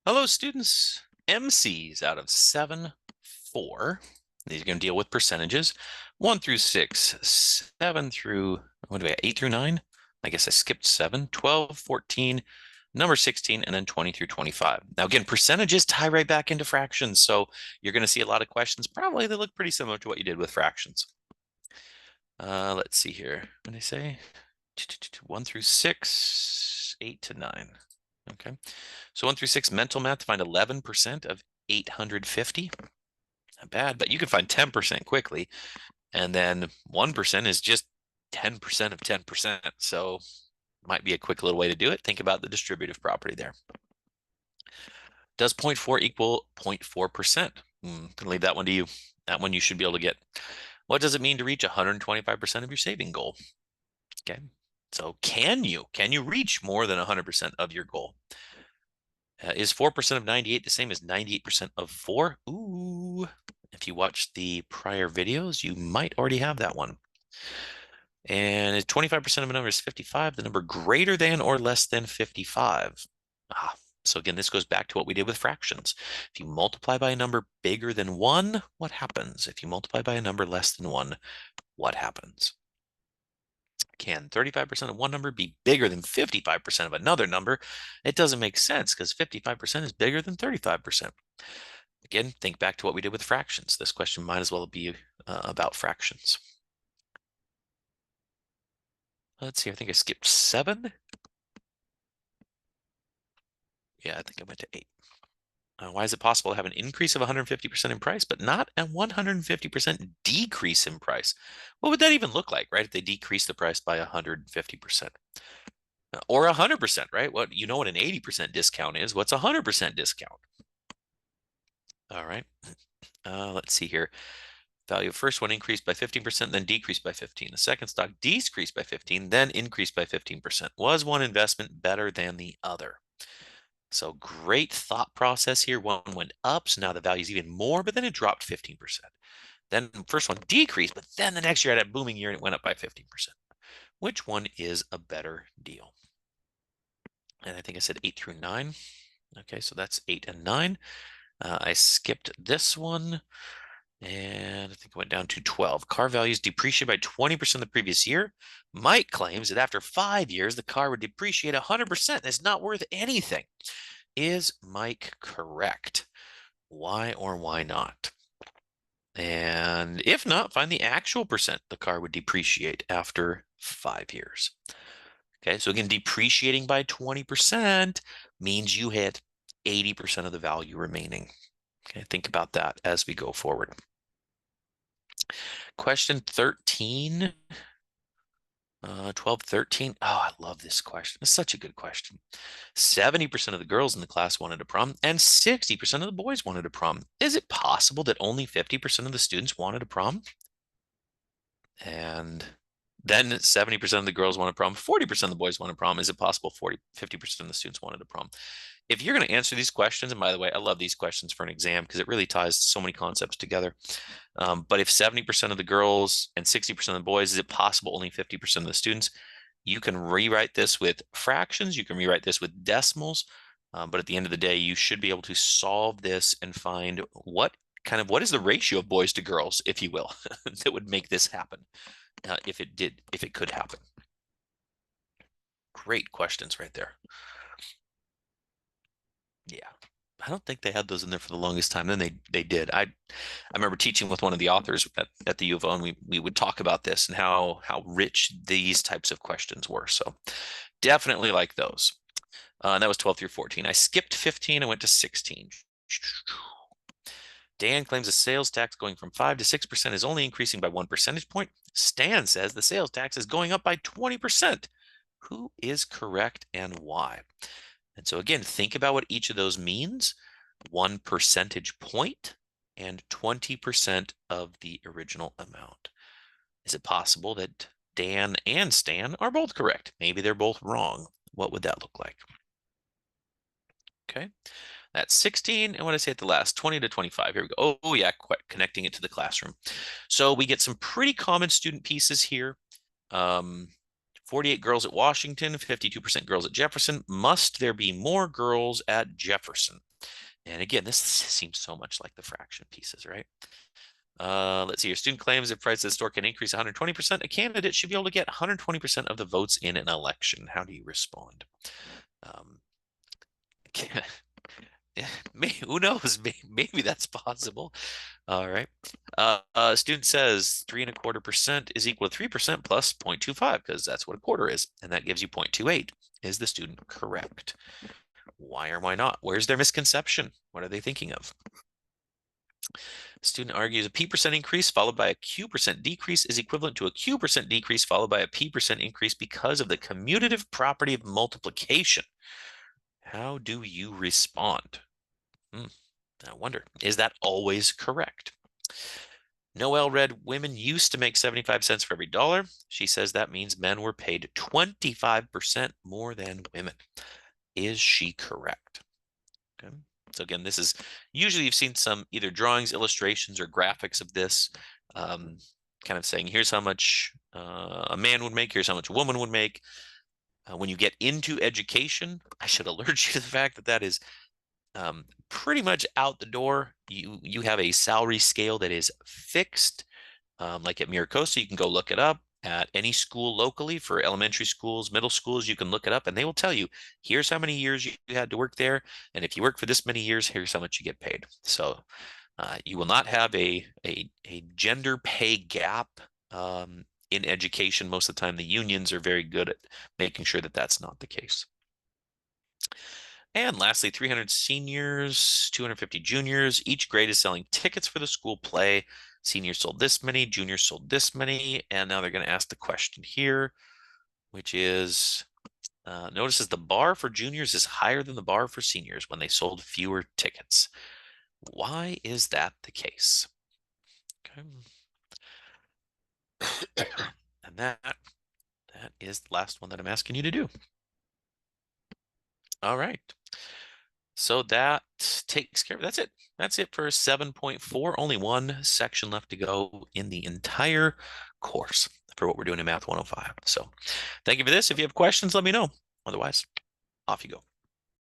Hello, students. MCs out of 7, 4. These are going to deal with percentages. 1 through 6, 7 through, what do we got, 8 through 9? I guess I skipped 7, 12, 14, number 16, and then 20 through 25. Now, again, percentages tie right back into fractions. So you're going to see a lot of questions. Probably they look pretty similar to what you did with fractions. Let's see here. What did I say? 1 through 6, 8 to 9. Okay. So 1 through 6, mental math to find 11% of 850. Not bad, but you can find 10% quickly. And then 1% is just 10% of 10%. So might be a quick little way to do it. Think about the distributive property there. Does 0.4 equal 0.4%? Can leave that one to you. That one you should be able to get. What does it mean to reach 125% of your saving goal? Okay. So can you reach more than 100% of your goal? Is 4% of 98 the same as 98% of 4? Ooh, if you watched the prior videos, you might already have that one. And is 25% of a number is 55, the number greater than or less than 55? So again, this goes back to what we did with fractions. If you multiply by a number bigger than 1, what happens? If you multiply by a number less than 1, what happens? Can 35% of one number be bigger than 55% of another number? It doesn't make sense because 55% is bigger than 35%. Again, think back to what we did with fractions. This question might as well be about fractions. Let's see, I think I skipped 7. Yeah, I think I went to 8. Why is it possible to have an increase of 150% in price, but not a 150% decrease in price? What would that even look like, right? If they decrease the price by 150%. Or 100%, right? What an 80% discount is. What's a 100% discount? All right. Let's see here. Value of first one increased by 15%, then decreased by 15. The second stock decreased by 15, then increased by 15%. Was one investment better than the other? So great thought process here. One went up, so now the value is even more, but then it dropped 15%. Then the first one decreased, but then the next year I had a booming year and it went up by 15%. Which one is a better deal? And I think I said 8 through 9. Okay, so that's 8 and 9. I skipped this one. And I think it went down to 12. Car values depreciated by 20% the previous year. Mike claims that after 5 years, the car would depreciate 100% and it's not worth anything. Is Mike correct? Why or why not? And if not, find the actual percent the car would depreciate after 5 years. Okay, so again, depreciating by 20% means you hit 80% of the value remaining. Okay, think about that as we go forward. Question 13, 12, 13. Oh, I love this question. It's such a good question. 70% of the girls in the class wanted a prom and 60% of the boys wanted a prom. Is it possible that only 50% of the students wanted a prom? And then 70% of the girls wanted a prom, 40% of the boys wanted a prom. Is it possible 50% of the students wanted a prom? If you're going to answer these questions, and by the way, I love these questions for an exam because it really ties so many concepts together. But if 70% of the girls and 60% of the boys, is it possible only 50% of the students? You can rewrite this with fractions. You can rewrite this with decimals. But at the end of the day, you should be able to solve this and find what is the ratio of boys to girls, if you will, that would make this happen if it could happen. Great questions right there. Yeah. I don't think they had those in there for the longest time. Then they did. I remember teaching with one of the authors at the U of O, and we would talk about this and how rich these types of questions were. So definitely like those. And that was 12 through 14. I skipped 15. I went to 16. Dan claims the sales tax going from 5 to 6% is only increasing by 1 percentage point. Stan says the sales tax is going up by 20%. Who is correct and why? And so again, think about what each of those means. 1 percentage point and 20% of the original amount. Is it possible that Dan and Stan are both correct? Maybe they're both wrong. What would that look like? Okay, that's 16. And what did I say at the last? 20 to 25. Here we go. Oh yeah, connecting it to the classroom. So we get some pretty common student pieces here. 48 girls at Washington, 52% girls at Jefferson. Must there be more girls at Jefferson? And again, this seems so much like the fraction pieces, right? Let's see. Your student claims if price of the store can increase 120%, a candidate should be able to get 120% of the votes in an election. How do you respond? Um, who knows? Maybe that's possible. All right. Student says 3.25% is equal to 3% plus 0.25 because that's what a quarter is, and that gives you 0.28. Is the student correct? Why or why not? Where's their misconception? What are they thinking of? Student argues a p% increase followed by a q% decrease is equivalent to a q% decrease followed by a p% increase because of the commutative property of multiplication. How do you respond? I wonder, is that always correct? Noelle read, women used to make 75 cents for every dollar. She says that means men were paid 25% more than women. Is she correct? Okay. So again, this is usually you've seen some either drawings, illustrations, or graphics of this, kind of saying here's how much a man would make, here's how much a woman would make. When you get into education, I should alert you to the fact that that is pretty much out the door. You have a salary scale that is fixed. Like at MiraCosta, you can go look it up. At any school locally for elementary schools, middle schools, you can look it up and they will tell you, here's how many years you had to work there. And if you work for this many years, here's how much you get paid. So you will not have a gender pay gap in education. Most of the time, the unions are very good at making sure that that's not the case. And lastly, 300 seniors, 250 juniors. Each grade is selling tickets for the school play. Seniors sold this many, juniors sold this many. And now they're going to ask the question here, which is, notices the bar for juniors is higher than the bar for seniors when they sold fewer tickets. Why is that the case? Okay. And that is the last one that I'm asking you to do. All right. So that takes care of, that's it. That's it for 7.4. Only one section left to go in the entire course for what we're doing in Math 105. So thank you for this. If you have questions, let me know. Otherwise, off you go.